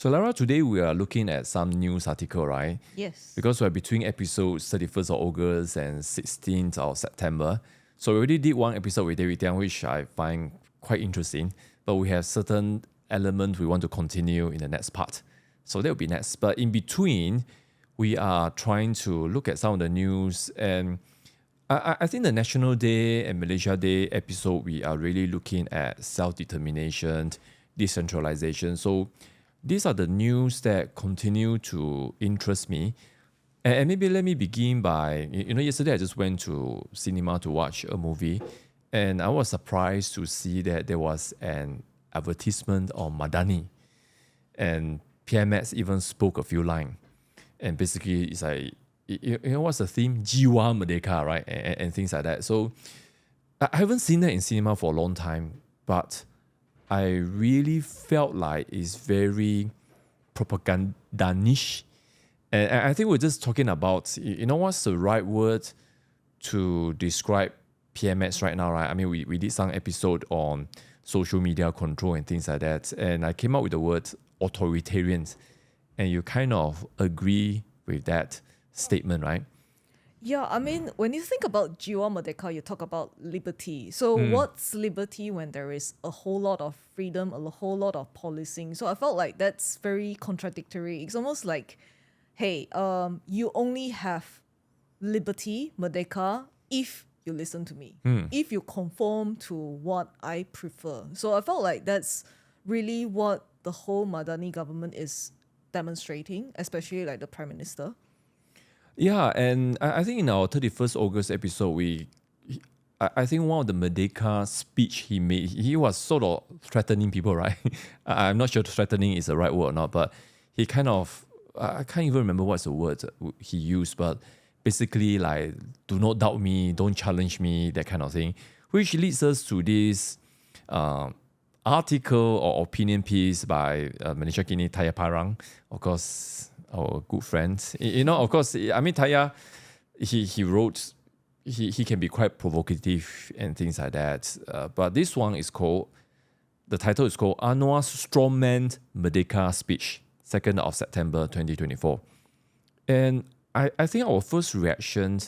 So Lara, today we are looking at some news article, right? Yes. Because we're between episodes 31st of August and 16th of September. So we already did one episode with David Tiang, which I find quite interesting. But we have certain elements we want to continue in the next part. So that will be next. But in between, we are trying to look at some of the news. And I think the National Day and Malaysia Day episode, we are really looking at self-determination, decentralization. So these are the news that continue to interest me. And maybe let me begin by, yesterday I just went to cinema to watch a movie, and I was surprised to see that there was an advertisement on Madani, and PMX even spoke a few lines. And basically, it's like, what's the theme? Jiwa Merdeka, right? And things like that. So I haven't seen that in cinema for a long time, but I really felt like it's very propaganda-ish. And I think we're just talking about, what's the right word to describe PMX right now, right? I mean, we did some episode on social media control and things like that. And I came up with the word authoritarian. And you kind of agree with that statement, right? Yeah, I mean, when you think about Jiwa Merdeka, you talk about liberty. So what's liberty when there is a whole lot of freedom, a whole lot of policing? So I felt like that's very contradictory. It's almost like, hey, you only have liberty, Merdeka, if you listen to me, if you conform to what I prefer. So I felt like that's really what the whole Madani government is demonstrating, especially like the Prime Minister. Yeah, and I think in our 31st August episode, I think one of the Merdeka speech he made, he was sort of threatening people, right? I'm not sure threatening is the right word or not, but he kind of, I can't even remember what's the word he used, but basically like, do not doubt me, don't challenge me, that kind of thing, which leads us to this article or opinion piece by Malaysia Kini Taya Parang, of course, our good friend. Of course, I mean, Taya, he wrote, he can be quite provocative and things like that. But this one is called, the title is called Anwar's Strongman Merdeka Speech, 2nd of September 2024. And I think our first reaction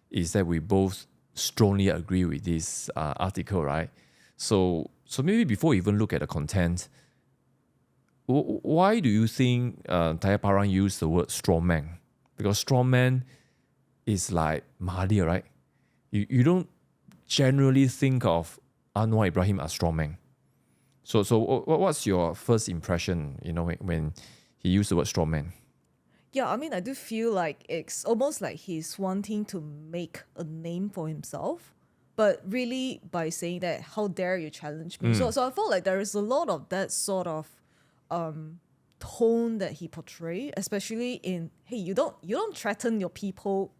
is that we both strongly agree with this article, right? So maybe before we even look at the content, why do you think Taya Parang used the word strongman? Because strongman is like Mahathir, right? You don't generally think of Anwar Ibrahim as strongman. So what's your first impression, when he used the word strongman? Yeah, I mean, I do feel like it's almost like he's wanting to make a name for himself, but really by saying that, how dare you challenge me? So I felt like there is a lot of that sort of tone that he portrayed, especially in, hey, you don't threaten your people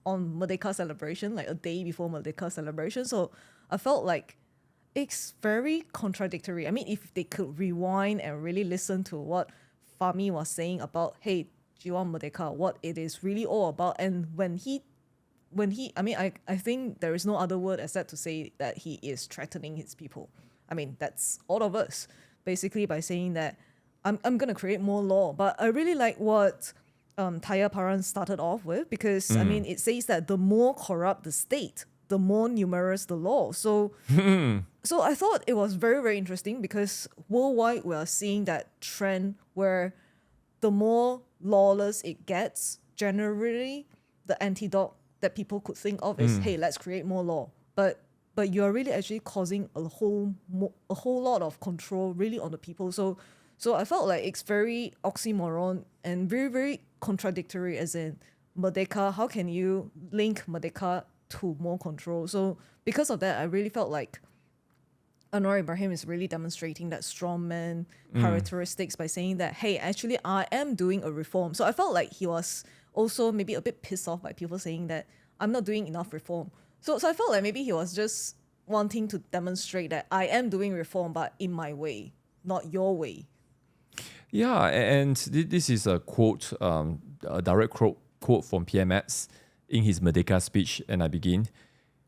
on Merdeka celebration, like a day before Merdeka celebration. So I felt like it's very contradictory. I mean, if they could rewind and really listen to what Fahmi was saying about, hey, Jiwa Merdeka, what it is really all about, and when he I mean, I think there is no other word except to say that he is threatening his people. I mean, that's all of us, basically, by saying that I'm going to create more law. But I really like what Taya Parang started off with, because, I mean, it says that the more corrupt the state, the more numerous the law. So I thought it was very, very interesting, because worldwide we are seeing that trend where the more lawless it gets, generally the antidote that people could think of is, hey, let's create more law. But you're really actually causing a whole lot of control really on the people. So I felt like it's very oxymoron and very, very contradictory, as in Merdeka, how can you link Merdeka to more control? So because of that, I really felt like Anwar Ibrahim is really demonstrating that strongman characteristics by saying that, hey, actually I am doing a reform. So I felt like he was also maybe a bit pissed off by people saying that I'm not doing enough reform. So I felt like maybe he was just wanting to demonstrate that I am doing reform, but in my way, not your way. Yeah, and this is a quote, a direct quote from PMX in his Merdeka speech, and I begin.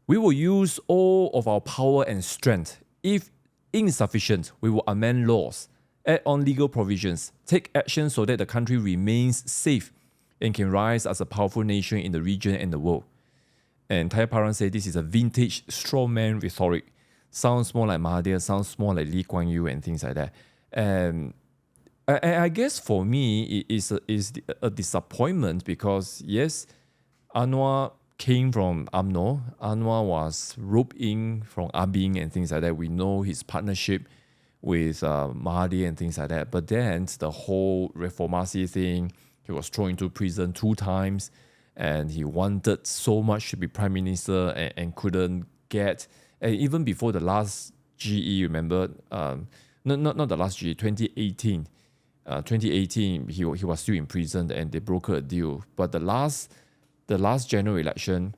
We will use all of our power and strength. If insufficient, we will amend laws add on legal provisions, take action so that the country remains safe and can rise as a powerful nation in the region and the world. And Tayaparan said this is a vintage strawman rhetoric. Sounds more like Mahathir, sounds more like Lee Kuan Yew and things like that. And I guess for me, it is a disappointment because, yes, Anwar came from UMNO. Anwar was roped in from Abing and things like that. We know his partnership with Mahathir and things like that. But then the whole Reformasi thing, he was thrown into prison 2 times and he wanted so much to be Prime Minister and couldn't get. And even before the last GE, remember? Not the last GE, 2018. 2018, he was still in prison and they brokered a deal. But the last general election,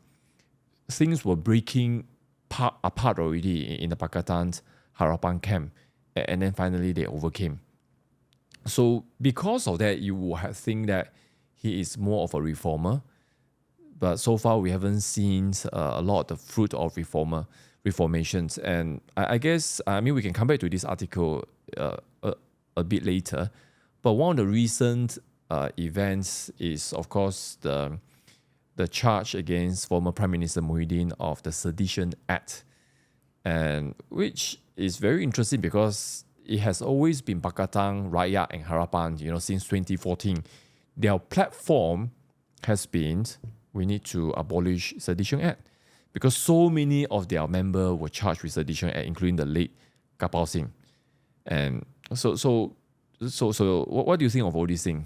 things were breaking apart already in the Pakatan Harapan camp. And then finally they overcame. So because of that, you would think that he is more of a reformer. But so far, we haven't seen a lot of the fruit of reformations. And I guess, we can come back to this article a bit later. But one of the recent events is, of course, the charge against former Prime Minister Muhyiddin of the Sedition Act, and which is very interesting because it has always been Pakatan, Rakyat and Harapan, since 2014. Their platform has been, we need to abolish Sedition Act, because so many of their members were charged with Sedition Act, including the late Kapau Singh. And so what do you think of all these things?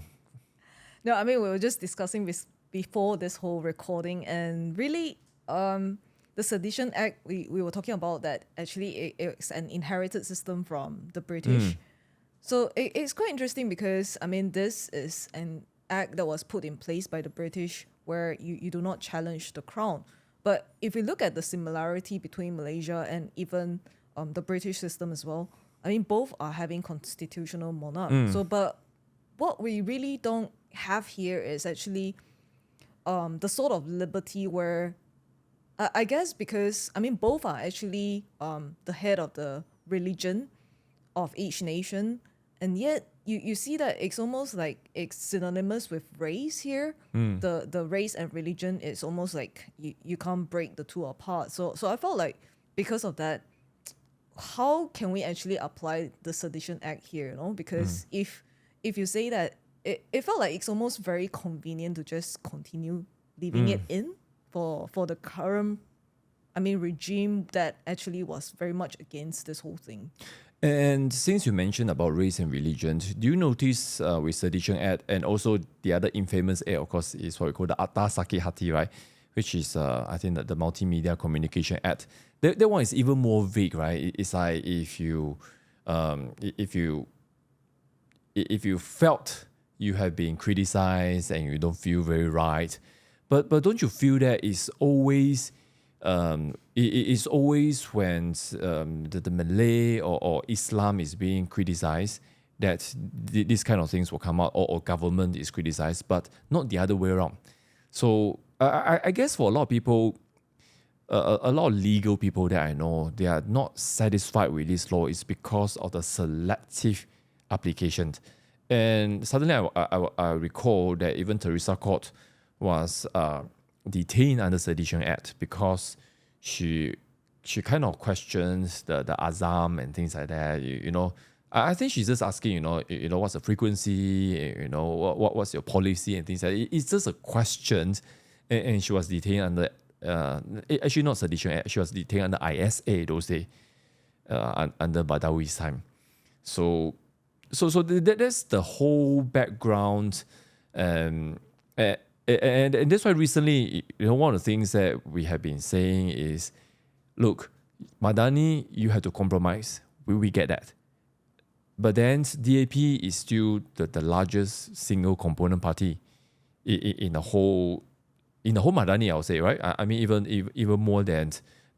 No, we were just discussing this before this whole recording, and really, the Sedition Act, we were talking about that actually it's an inherited system from the British. So it's quite interesting because, this is an act that was put in place by the British where you do not challenge the crown. But if we look at the similarity between Malaysia and even the British system as well, both are having constitutional monarch. So, but what we really don't have here is actually the sort of liberty where, I guess because, both are actually the head of the religion of each nation, and yet you see that it's almost like it's synonymous with race here. The race and religion is almost like you can't break the two apart. So I felt like because of that, how can we actually apply the Sedition Act here? Because if you say that, it felt like it's almost very convenient to just continue leaving it in for the current regime that actually was very much against this whole thing. And since you mentioned about race and religion, do you notice with Sedition Act and also the other infamous act, of course, is what we call the Atta Sakit Hati, right? Which is, I think, the Multimedia Communication Act. That one is even more vague, right? It's like if you felt you have been criticized and you don't feel very right, but don't you feel that it's always it is always when the Malay or Islam is being criticized that these kind of things will come out, or government is criticized, but not the other way around. So I guess for a lot of people, a lot of legal people that I know, they are not satisfied with this law is because of the selective application. And suddenly I recall that even Teresa Court was detained under Sedition Act because she kind of questions the azam and things like that. I think she's just asking, what's the frequency, what's your policy and things like that. It's just a question, and she was detained under actually not Sedition Act. She was detained under ISA those days, under Badawi's time. So that's the whole background, and that's why recently, one of the things that we have been saying is, look, Madani, you have to compromise. We get that. But then DAP is still the largest single component party in the whole Madani, I would say, right? Even more than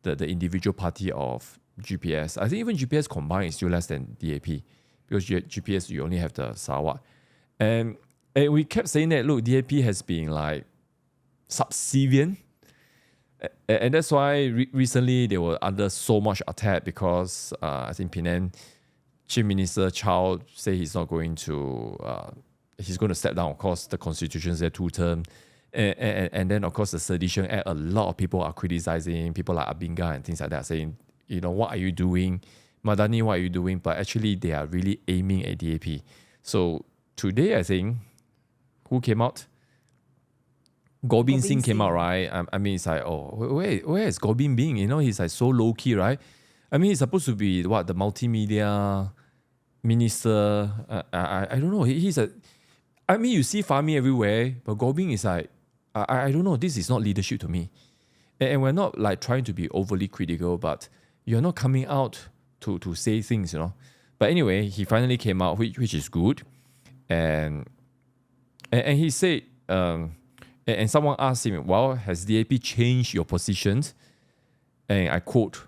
the individual party of GPS. I think even GPS combined is still less than DAP, because GPS, you only have the Sarawak. And we kept saying that, look, DAP has been like subservient. And that's why recently they were under so much attack because I think Penang Chief Minister Chow say he's not going to, he's going to step down. Of course, the constitution said 2 terms. And then, of course, the Sedition Act, a lot of people are criticizing, people like Abinga and things like that, saying, what are you doing? Madani, what are you doing? But actually, they are really aiming at DAP. So today, I think, who came out? Gorbin Singh came out, right? I mean, it's like, where is Gorbin being? He's like so low-key, right? I mean, he's supposed to be, the multimedia minister. I don't know. He's a... I mean, you see Fahmi everywhere, but Gorbin is like, I don't know, this is not leadership to me. And we're not like trying to be overly critical, but you're not coming out to say things, But anyway, he finally came out, which is good. And he said, and someone asked him, well, has DAP changed your positions? And I quote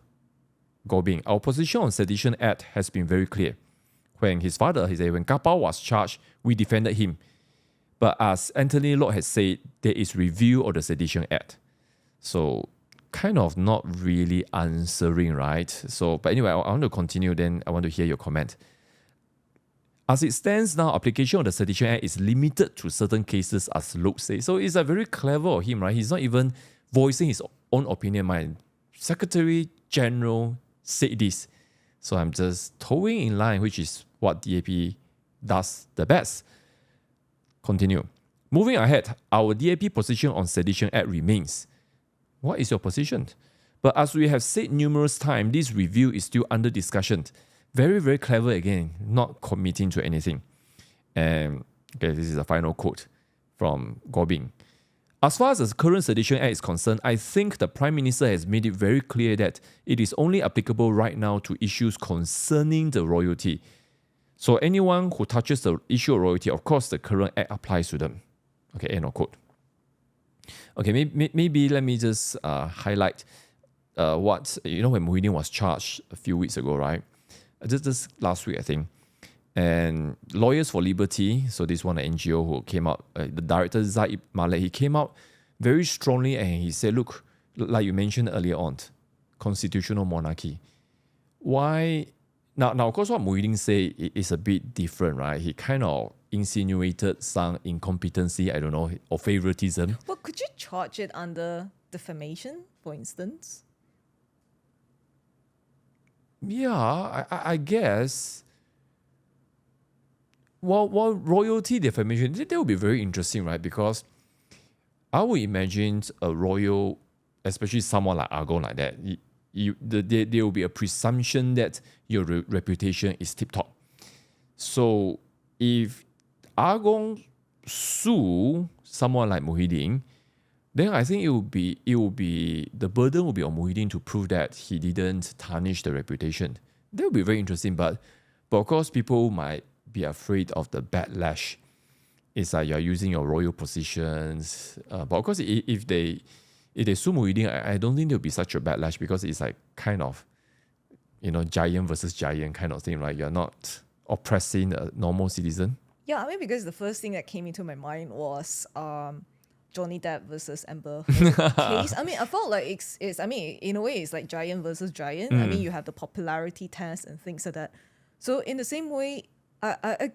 Gorbin, our position on Sedition Act has been very clear. When his father, he said, when Kapau was charged, we defended him. But as Anthony Lord has said, there is review of the Sedition Act. So kind of not really answering, right? So, but anyway, I want to continue, then I want to hear your comment. As it stands now, application of the Sedition Act is limited to certain cases, as Luke says. So it's very clever of him, right? He's not even voicing his own opinion. My Secretary General said this. So I'm just towing in line, which is what DAP does the best. Continue. Moving ahead, our DAP position on Sedition Act remains. What is your position? But as we have said numerous times, this review is still under discussion. Very, very clever again, not committing to anything. And okay, this is a final quote from Gorbin. As far as the current Sedition Act is concerned, I think the Prime Minister has made it very clear that it is only applicable right now to issues concerning the royalty. So anyone who touches the issue of royalty, of course, the current act applies to them. Okay, end of quote. Okay, maybe let me just highlight what, when Muhyiddin was charged a few weeks ago, right? Just last week, I think. And Lawyers for Liberty, so this one, an NGO who came out, the director, Zaid Malek, he came out very strongly and he said, look, like you mentioned earlier on, constitutional monarchy. Why? Now, of course, what Muhyiddin said is a bit different, right? He kind of insinuated some incompetency, I don't know, or favoritism. Well, could you charge it under defamation, for instance? Yeah, I guess. Well, royalty defamation, that would be very interesting, right? Because I would imagine a royal, especially someone like Argon like that, there will be a presumption that your reputation is tip-top. So if Argon sue someone like Muhyiddin, then I think it will be the burden will be on Muhyiddin to prove that he didn't tarnish the reputation. That would be very interesting, but of course people might be afraid of the backlash. It's like you're using your royal positions. But of course, if they sue Muhyiddin, I don't think there'll be such a backlash because it's like kind of, giant versus giant kind of thing, right? You're not oppressing a normal citizen. Yeah, I mean, because the first thing that came into my mind was Johnny Depp versus Amber Heard case. I mean, I felt like it's I mean, in a way, it's like giant versus giant. I mean, you have the popularity test and things like that. So in the same way, I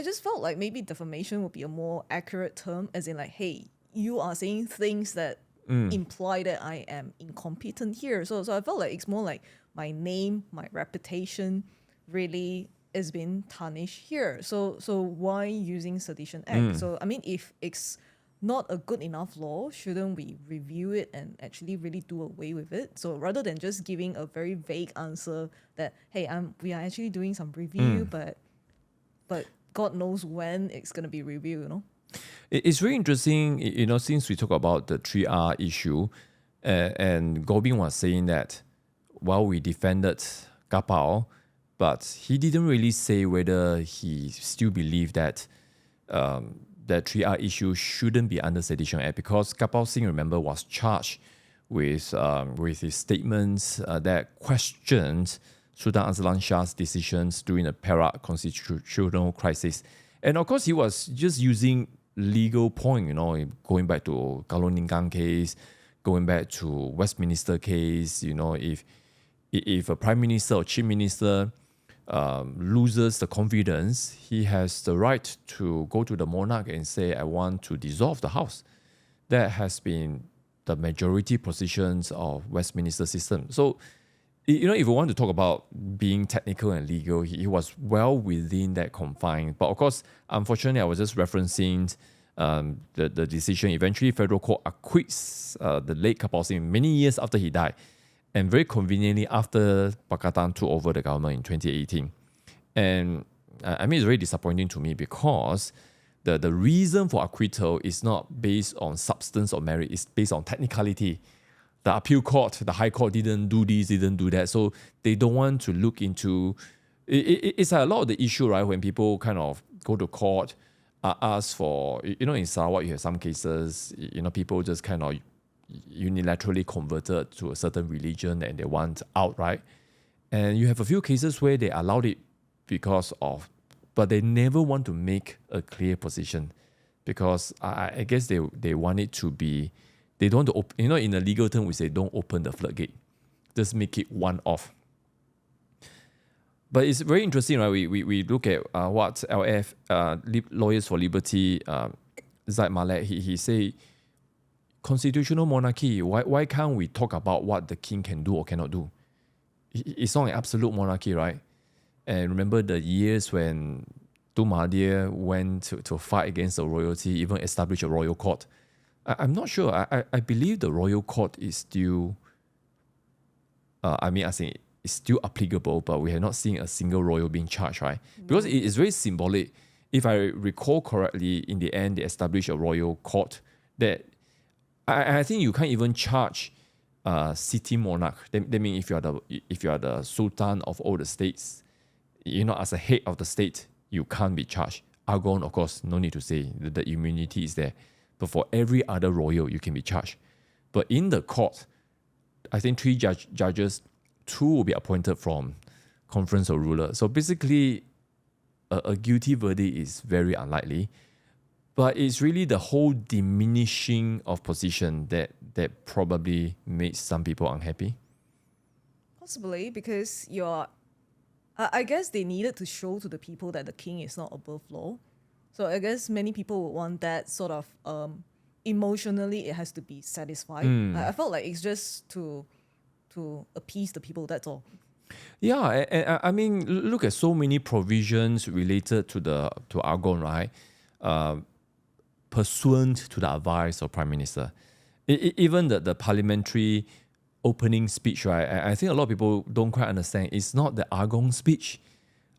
just felt like maybe defamation would be a more accurate term, as in like, hey, you are saying things that imply that I am incompetent here. So I felt like it's more like my name, my reputation really is being tarnished here. So why using Sedition Act? So I mean, if it's not a good enough law, shouldn't we review it and actually really do away with it? So rather than just giving a very vague answer that, hey, we are actually doing some review, but God knows when it's going to be reviewed, It's very interesting, since we talk about the 3R issue, and Gorbin was saying that while we defended Kapau, but he didn't really say whether he still believed that the 3R issue shouldn't be under Sedition Act, because Kapau Singh, remember, was charged with his statements that questioned Sultan Azlan Shah's decisions during the Perak constitutional crisis. And of course, he was just using legal point, going back to Kalon Ninggang case, going back to Westminster case, if a prime minister or chief minister loses the confidence, he has the right to go to the monarch and say, I want to dissolve the house. That has been the majority positions of Westminster system. So, if we want to talk about being technical and legal, he was well within that confine. But of course, unfortunately, I was just referencing the decision. Eventually, Federal Court acquits the late Kapal Singh many years after he died, and very conveniently after Pakatan took over the government in 2018. And it's very disappointing to me because the reason for acquittal is not based on substance or merit, it's based on technicality. The appeal court, the high court didn't do this, didn't do that. So they don't want to look into... It's a lot of the issue, right? When people kind of go to court, ask for... in Sarawak, you have some cases, people just kind of unilaterally converted to a certain religion and they want out, right? And you have a few cases where they allowed it because of... But they never want to make a clear position because I guess they want it to be... They don't want to in a legal term, we say don't open the floodgate. Just make it one-off. But it's very interesting, right? We look at what LF, Lawyers for Liberty, Zaid Malik, he say, constitutional monarchy, why can't we talk about what the king can do or cannot do? It's not an absolute monarchy, right? And remember the years when Tun Mahathir went to fight against the royalty, even established a royal court. I'm not sure. I believe the royal court is still, I think it's still applicable, but we have not seen a single royal being charged, right? Because it is very symbolic. If I recall correctly, in the end, they established a royal court that I think you can't even charge city monarch. That means if you are the sultan of all the states, as a head of the state, you can't be charged. Argon, of course, no need to say, the immunity is there. But for every other royal, you can be charged. But in the court, I think 3 judges, 2 will be appointed from conference of ruler. So basically, a guilty verdict is very unlikely. But it's really the whole diminishing of position that probably makes some people unhappy. Possibly because I guess they needed to show to the people that the king is not above law. So I guess many people would want that sort of emotionally it has to be satisfied. I felt like it's just to appease the people, that's all. Yeah, I mean, look at so many provisions related to Argon, right? Pursuant to the advice of Prime Minister. Even the parliamentary opening speech, right? I think a lot of people don't quite understand. It's not the Argon speech.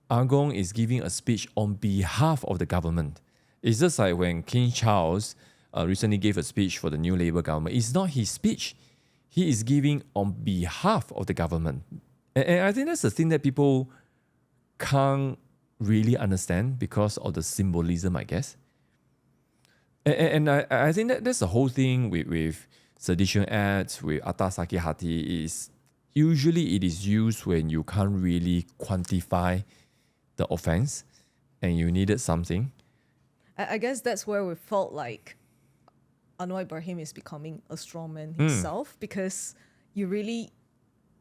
Argon is giving a speech on behalf of the government. It's just like when King Charles recently gave a speech for the new Labour government. It's not his speech. He is giving on behalf of the government. And I think that's the thing that people can't really understand because of the symbolism, I guess. And I think that's the whole thing with Sedition Act, with Atas Sakit Hati, is usually it is used when you can't really quantify the offense and you needed something. I guess that's where we felt like Anwar Ibrahim is becoming a strongman himself because you really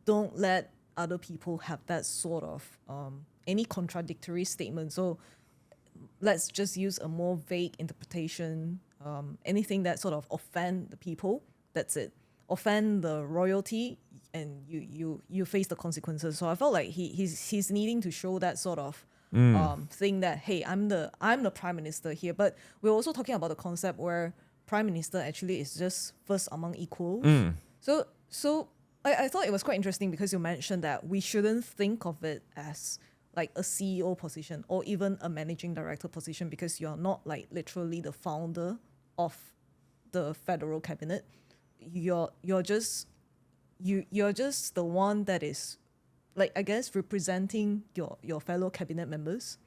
don't let other people have that sort of any contradictory statement. So let's just use a more vague interpretation. Anything that sort of offend the people, that's it. Offend the royalty, and you face the consequences. So I felt like he's needing to show that sort of thing that, hey, I'm the prime minister here. But we're also talking about the concept where prime minister actually is just first among equals. So I thought it was quite interesting because you mentioned that we shouldn't think of it as like a CEO position or even a managing director position because you're not like literally the founder of the federal cabinet. You're just the one that is, like, I guess, representing your fellow cabinet members.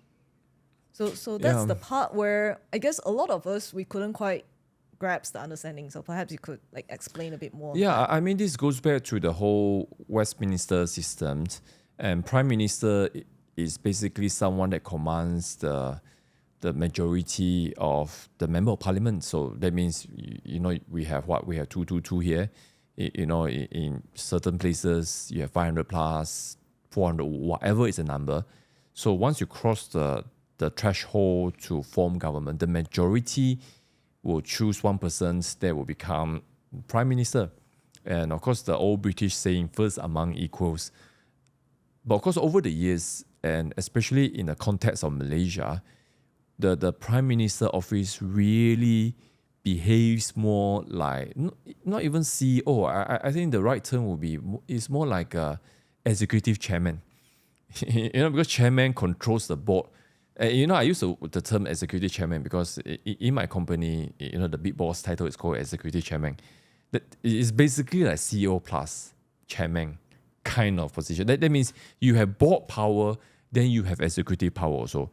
So that's the part where I guess a lot of us, we couldn't quite grasp the understanding. So perhaps you could like explain a bit more. Yeah, I mean, this goes back to the whole Westminster system, and Prime Minister is basically someone that commands the majority of the member of parliament. So that means, we have 222 here. In certain places, you have 500 plus, 400, whatever is the number. So once you cross the threshold to form government, the majority will choose one person that will become Prime Minister. And of course, the old British saying, first among equals. But of course, over the years, and especially in the context of Malaysia, the Prime Minister office really behaves more like, not even CEO. I think the right term would be, it's more like a executive chairman. Because chairman controls the board. I use the term executive chairman because in my company, the big boss title is called executive chairman. That is basically like CEO plus chairman kind of position. That means you have board power, then you have executive power also.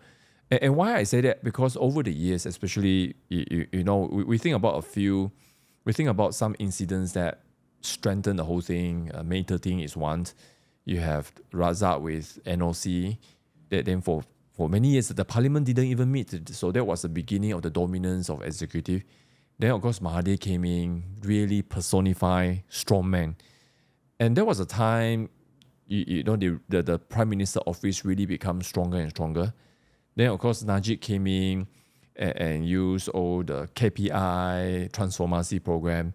And why I say that? Because over the years, especially, we think about some incidents that strengthen the whole thing. May 13 is one. You have Razak with NOC. Then for many years, the parliament didn't even meet. So that was the beginning of the dominance of executive. Then, of course, Mahathir came in, really personify strongman. And there was a time, the Prime Minister office really becomes stronger and stronger. Then, of course, Najib came in and used all the KPI, transformasi program.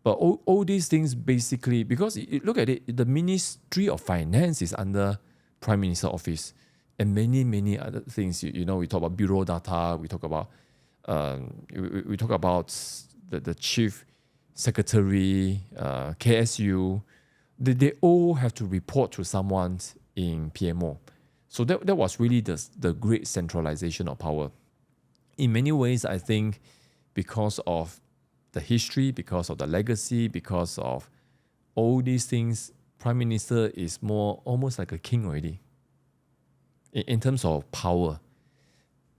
But all these things basically, because look at it, the Ministry of Finance is under Prime Minister office. And many, many other things. We talk about bureau data, we talk about the chief secretary, KSU. They all have to report to someone in PMO. So that was really the great centralization of power. In many ways, I think because of the history, because of the legacy, because of all these things, Prime Minister is more almost like a king already in terms of power.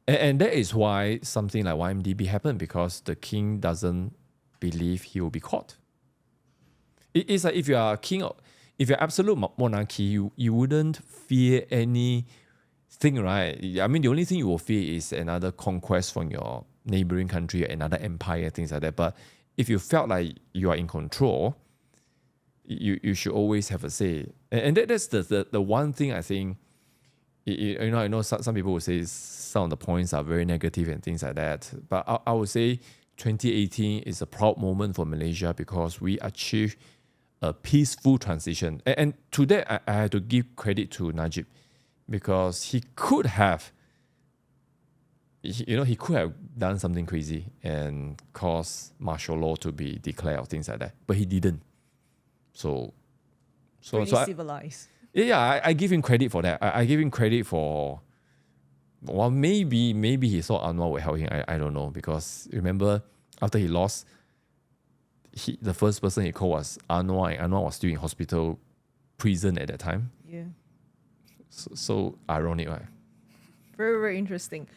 And that is why something like YMDB happened, because the king doesn't believe he will be caught. It's like if you are king, if you're absolute monarchy, you wouldn't fear anything, right? I mean, the only thing you will fear is another conquest from your neighboring country, another empire, things like that. But if you felt like you are in control, you should always have a say. And that's the one thing I think. I know some people will say some of the points are very negative and things like that. But I would say 2018 is a proud moment for Malaysia because we achieved a peaceful transition. And to that, I have to give credit to Najib because he could have done something crazy and caused martial law to be declared or things like that. But he didn't. So civilized. I give him credit for that. I give him credit for, well, maybe he saw Anwar would help him. I don't know, because remember after he lost, the first person he called was Anwar, and Anwar was still in hospital, prison at that time. Yeah. So ironic, right? Very, very interesting.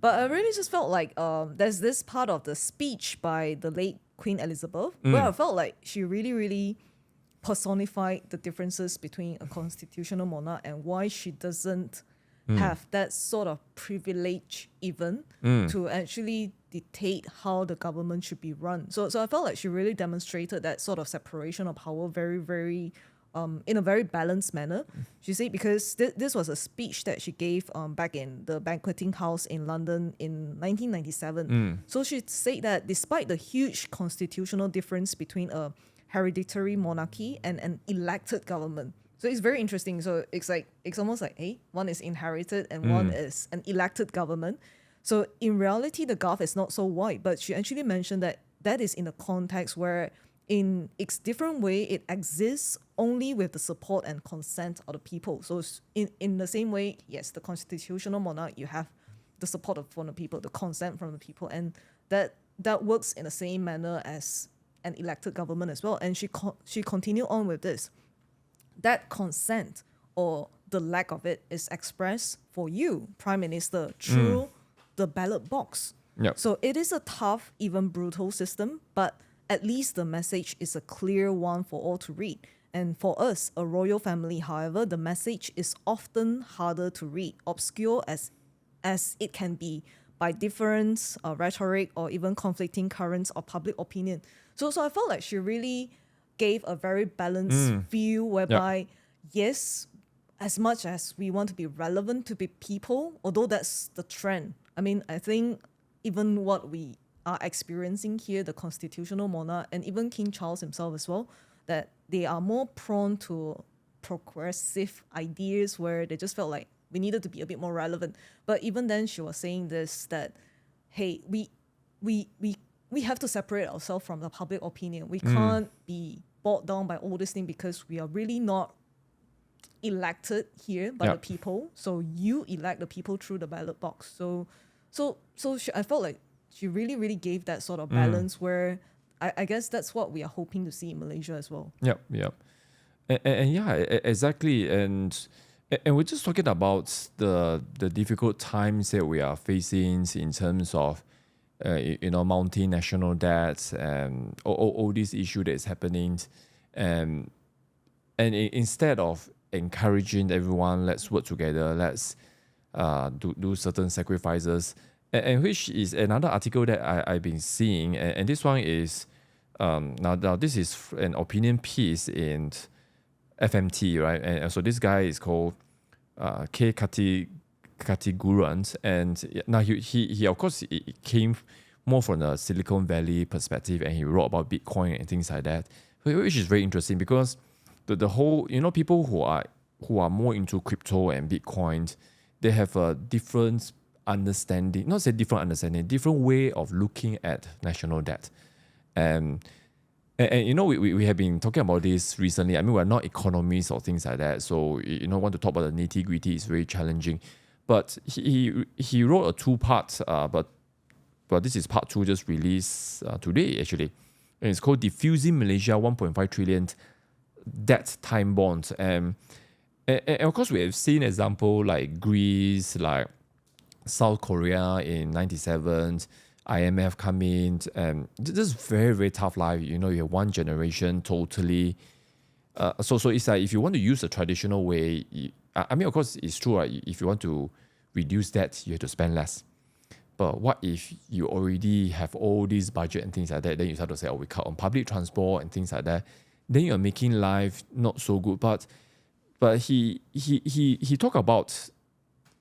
But I really just felt like there's this part of the speech by the late Queen Elizabeth where I felt like she really, really personified the differences between a constitutional monarch and why she doesn't have that sort of privilege even to actually dictate how the government should be run. So I felt like she really demonstrated that sort of separation of power very, very in a very balanced manner. She said, because this was a speech that she gave back in the banqueting house in London in 1997. So she said that despite the huge constitutional difference between a hereditary monarchy and an elected government. So it's very interesting. So it's almost like, hey, one is inherited and one is an elected government. So in reality, the gulf is not so wide, but she actually mentioned that is in a context where in its different way, it exists only with the support and consent of the people. So in the same way, yes, the constitutional monarch, you have the support from the people, the consent from the people, and that works in the same manner as an elected government as well. And she continued on with this. That consent or the lack of it is expressed for you, Prime Minister, through the ballot box. Yep. So it is a tough, even brutal system, but at least the message is a clear one for all to read. And for us, a royal family, however, the message is often harder to read, obscure as it can be by different rhetoric or even conflicting currents of public opinion. So I felt like she really gave a very balanced view whereby, yes, as much as we want to be relevant to people, although that's the trend. I mean, I think even what we are experiencing here, the constitutional monarch and even King Charles himself as well, that they are more prone to progressive ideas where they just felt like we needed to be a bit more relevant. But even then she was saying this, that, hey, we have to separate ourselves from the public opinion. We can't be bogged down by all this thing because we are really not elected here by the people. So you elect the people through the ballot box. So I felt like she really gave that sort of balance where I guess that's what we are hoping to see in Malaysia as well. Yep. And yeah, exactly. And we're just talking about the difficult times that we are facing in terms of mounting national debts and all these issues that is happening, and instead of encouraging everyone, let's work together, let's do certain sacrifices, and which is another article that I've been seeing, and this one is now this is an opinion piece in FMT, right? And so this guy is called K. Katigurans, and now he of course he came more from the Silicon Valley perspective, and he wrote about Bitcoin and things like that, which is very interesting because the whole, people who are more into crypto and Bitcoin, they have a different understanding, not say different understanding, different way of looking at national debt. And we have been talking about this recently. I mean, we're not economists or things like that, so want to talk about the nitty gritty is very challenging. But he wrote a 2-part, but this is part 2 just released today actually, and it's called "Diffusing Malaysia 1.5 Trillion Debt Time Bonds." And of course we have seen example like Greece, like South Korea in 97. IMF come in, and this is very tough life. You have one generation totally. So it's like if you want to use the traditional way, I mean, of course, it's true. Right? If you want to reduce debt, you have to spend less. But what if you already have all these budget and things like that? Then you start to say, we cut on public transport and things like that. Then you're making life not so good. But he talked about,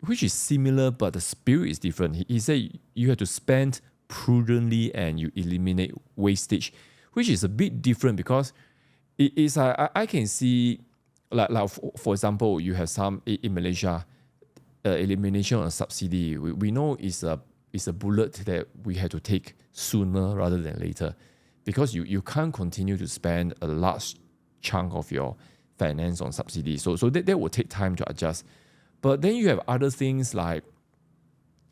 which is similar, but the spirit is different. He said you have to spend prudently and you eliminate wastage, which is a bit different because it is I can see like for example, you have some in Malaysia, elimination of subsidy. We know it's a bullet that we have to take sooner rather than later, because you can't continue to spend a large chunk of your finance on subsidy. So that will take time to adjust. But then you have other things like,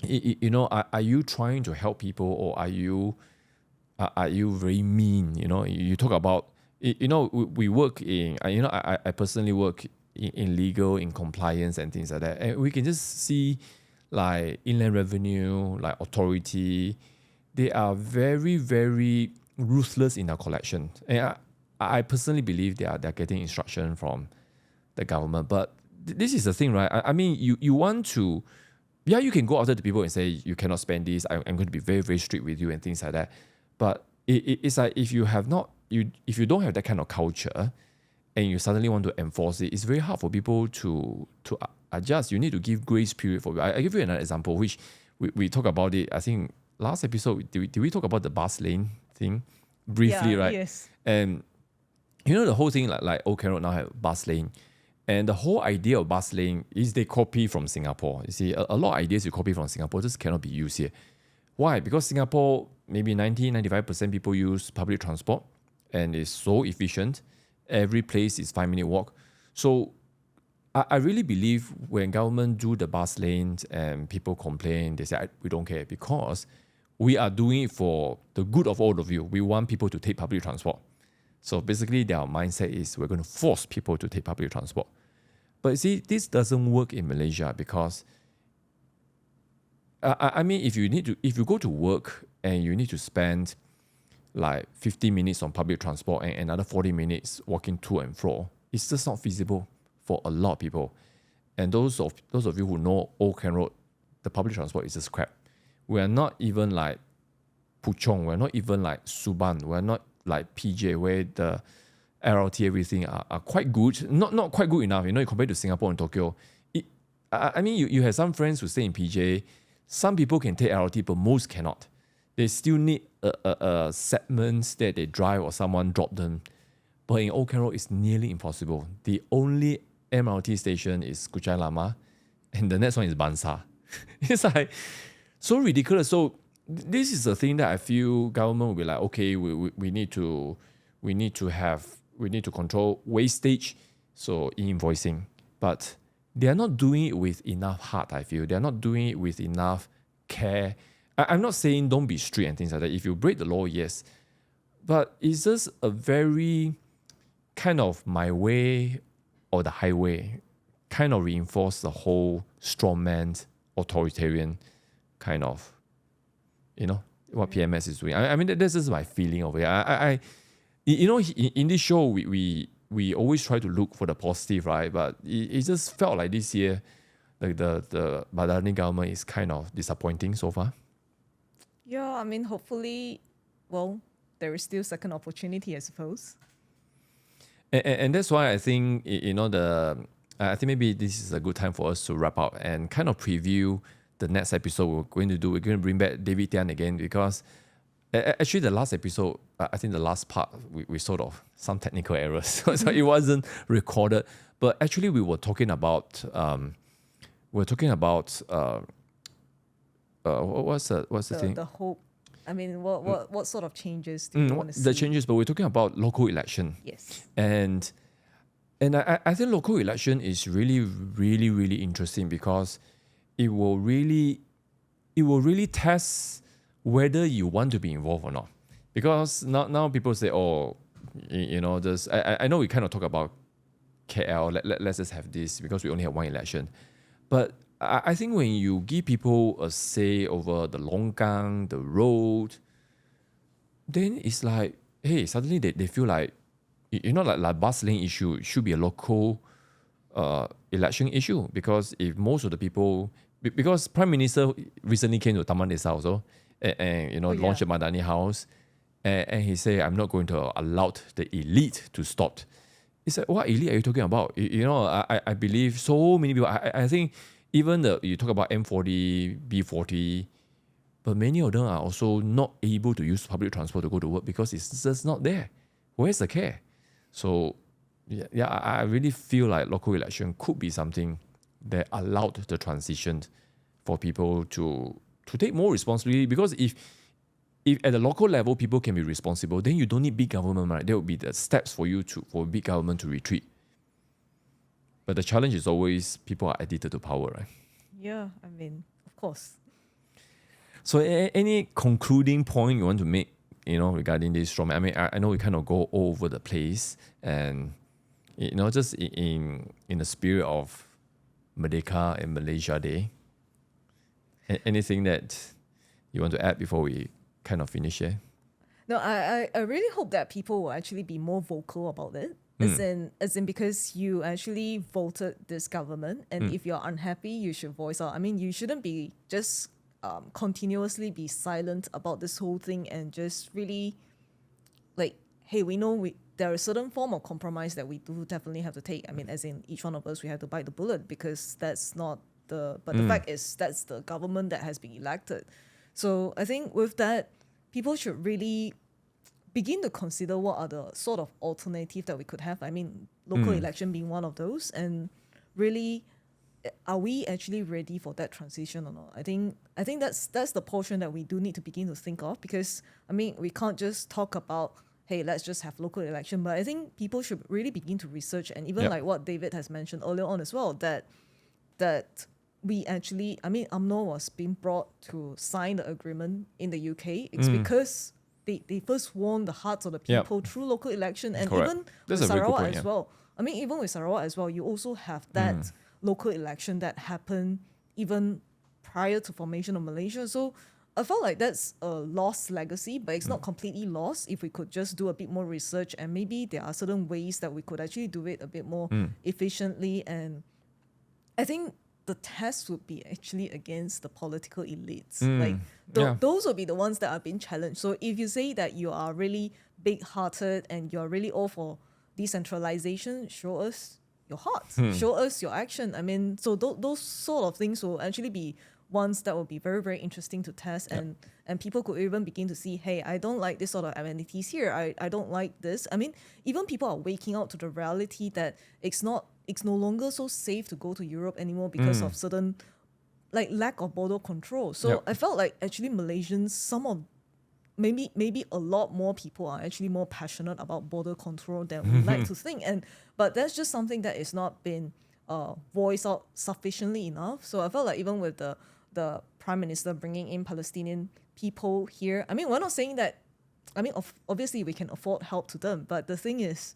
are you trying to help people, or are you very mean? You talk about, we work in, I personally work in legal, in compliance and things like that. And we can just see like Inland Revenue, like authority, they are very, very ruthless in their collection. And I personally believe they're getting instruction from the government. But this is the thing, right? I mean, you want to, you can go after the people and say, you cannot spend this, I'm going to be very, very strict with you and things like that. But it's like if you don't have that kind of culture and you suddenly want to enforce it, it's very hard for people to adjust. You need to give grace period for it. I give you another example, which we talk about it. I think last episode, did we talk about the bus lane thing briefly, right? Yes. And the whole thing, like Old Kent Road now have bus lane. And the whole idea of bus lane is they copy from Singapore. You see, a lot of ideas you copy from Singapore just cannot be used here. Why? Because Singapore, maybe 90-95% people use public transport and it's so efficient. Every place is 5-minute walk. So I really believe when government do the bus lanes and people complain, they say, we don't care, because we are doing it for the good of all of you. We want people to take public transport. So basically their mindset is we're going to force people to take public transport. But you see, this doesn't work in Malaysia because, I mean, if you go to work and you need to spend like 50 minutes on public transport and another 40 minutes walking to and fro, it's just not feasible for a lot of people. And those of you who know Old Kent Road, the public transport is just crap. We are not even like Puchong, we're not even like Suban, we're not like PJ, where the LRT, everything are quite good. Not quite good enough, compared to Singapore and Tokyo. I mean, you have some friends who stay in PJ. Some people can take LRT, but most cannot. They still need a segments that they drive or someone drop them. But in Old Kent Road, it's nearly impossible. The only MRT station is Kuchai Lama, and the next one is Bansa. It's like so ridiculous. So this is the thing that I feel government will be like, okay, we need to control wastage, so invoicing. But they are not doing it with enough heart, I feel. They are not doing it with enough care. I'm not saying don't be strict and things like that. If you break the law, yes. But it's just a very kind of my way or the highway kind of reinforce the whole strongman, authoritarian kind of, what PMS is doing. I mean, this is my feeling of it. In this show, we always try to look for the positive, right? But it just felt like this year, like the Badani government is kind of disappointing so far. Yeah, I mean, hopefully, well, there is still second opportunity, I suppose. And that's why I think, I think maybe this is a good time for us to wrap up and kind of preview the next episode we're going to do. We're going to bring back David Tian again because actually the last episode, I think the last part, we sort of some technical errors. So it wasn't recorded. But actually we were talking about, what's the thing? The hope. I mean, what sort of changes do you want to see? The changes, but we're talking about local election. Yes. And I think local election is really, really, really interesting because it will really test whether you want to be involved or not. Because now people say, just I know we kind of talk about KL, let's just have this because we only have one election. But I think when you give people a say over the longgang, the road, then it's like, hey, suddenly they feel like, like bus lane issue should be a local election issue because if most of the people, because Prime Minister recently came to Taman Desa also, and launched a Madani house, and he said, I'm not going to allow the elite to stop. It's like, what elite are you talking about? I believe so many people, I think even you talk about M40, B40, but many of them are also not able to use public transport to go to work because it's just not there. Where's the care? So, I really feel like local election could be something that allowed the transition for people to take more responsibility. Because if at the local level people can be responsible, then you don't need big government, right? There will be the steps for big government to retreat. But the challenge is always people are addicted to power, right? Yeah, I mean, of course. So any concluding point you want to make, regarding this strongman? I mean, I know we kind of go all over the place and, just in the spirit of Merdeka and Malaysia Day. Anything that you want to add before we kind of finish here? No, I really hope that people will actually be more vocal about it. As in because you actually voted this government, and if you're unhappy, you should voice out. I mean, you shouldn't be just continuously be silent about this whole thing and just really like, hey, we know there is a certain form of compromise that we do definitely have to take. I mean, as in each one of us, we have to bite the bullet because that's not the fact is that's the government that has been elected. So I think with that, people should really begin to consider what are the sort of alternative that we could have. I mean, local election being one of those, and really, are we actually ready for that transition or not? I think that's the portion that we do need to begin to think of, because I mean, we can't just talk about, hey, let's just have local election, but I think people should really begin to research, and even like what David has mentioned earlier on as well, that we actually, I mean, UMNO was being brought to sign the agreement in the UK. It's because they first won the hearts of the people through local election, and even with Sarawak as well. I mean, even with Sarawak as well, you also have that local election that happened even prior to formation of Malaysia. So I felt like that's a lost legacy, but it's not completely lost if we could just do a bit more research, and maybe there are certain ways that we could actually do it a bit more efficiently. And I think the test would be actually against the political elites. Those will be the ones that are being challenged. So if you say that you are really big-hearted and you're really all for decentralization, show us your heart, show us your action. I mean, so those sort of things will actually be ones that will be very, very interesting to test, and people could even begin to see, hey, I don't like this sort of amenities here. I don't like this. I mean, even people are waking up to the reality that it's no longer so safe to go to Europe anymore because of certain like lack of border control. So I felt like actually Malaysians, some of maybe a lot more people are actually more passionate about border control than we like to think. But that's just something that is not been voiced out sufficiently enough. So I felt like even with the Prime Minister bringing in Palestinian people here, I mean, we're not saying that, I mean, obviously we can afford help to them, but the thing is,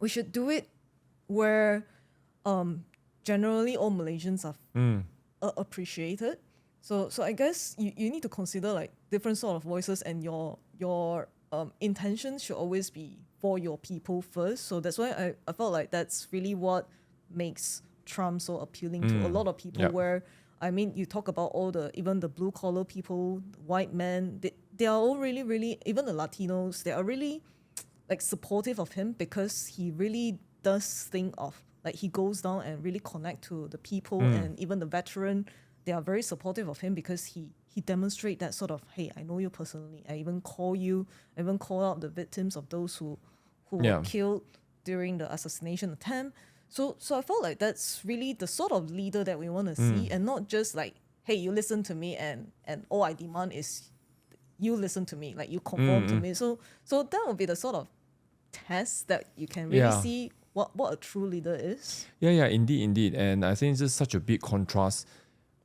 we should do it where generally all Malaysians are appreciated. So I guess you need to consider like different sort of voices, and your intentions should always be for your people first. So that's why I felt like that's really what makes Trump so appealing to a lot of people. Where, I mean, you talk about even the blue collar people, white men, they are all really, really, even the Latinos, they are really like supportive of him because he really does think of, like, he goes down and really connect to the people, and even the veteran, they are very supportive of him because he demonstrate that sort of, hey, I know you personally. I even call out the victims of those who were killed during the assassination attempt. So I felt like that's really the sort of leader that we want to see, and not just like, hey, you listen to me and all I demand is you listen to me, like you conform to me. So that would be the sort of test that you can really see what a true leader is. Yeah, indeed. And I think it's just such a big contrast.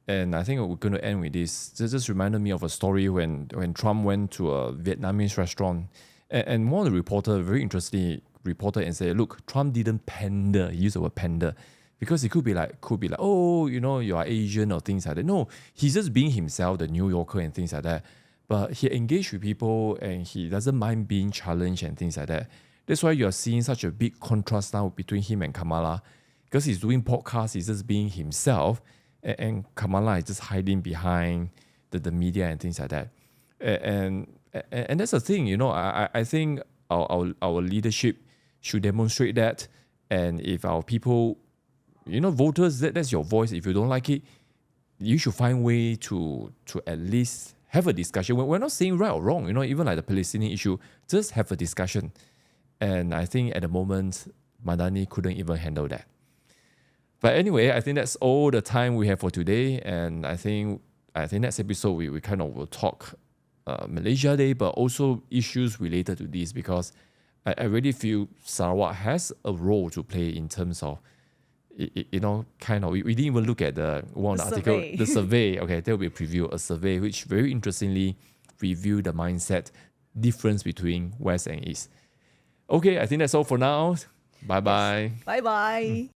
And I think we're going to end with this. This just reminded me of a story when Trump went to a Vietnamese restaurant, and one of the reporter, very interestingly, reported and said, look, Trump didn't pander. He used the word pander because he could be like, oh, you know, you are Asian or things like that. No, he's just being himself, the New Yorker and things like that. But he engaged with people and he doesn't mind being challenged and things like that. That's why you're seeing such a big contrast now between him and Kamala, because he's doing podcasts, he's just being himself, and Kamala is just hiding behind the media and things like that. And that's the thing, you know, I think our leadership should demonstrate that. And if our people, you know, voters, that's your voice. If you don't like it, you should find way to at least have a discussion. We're not saying right or wrong, you know, even like the Palestinian issue, just have a discussion. And I think at the moment, Madani couldn't even handle that. But anyway, I think that's all the time we have for today. And I think next episode we kind of will talk Malaysia Day, but also issues related to this, because I really feel Sarawak has a role to play in terms of, you know, kind of, we didn't even look at the article, the survey. Okay, there will be a preview, a survey which very interestingly reviewed the mindset difference between West and East. Okay, I think that's all for now. Bye-bye. Bye-bye.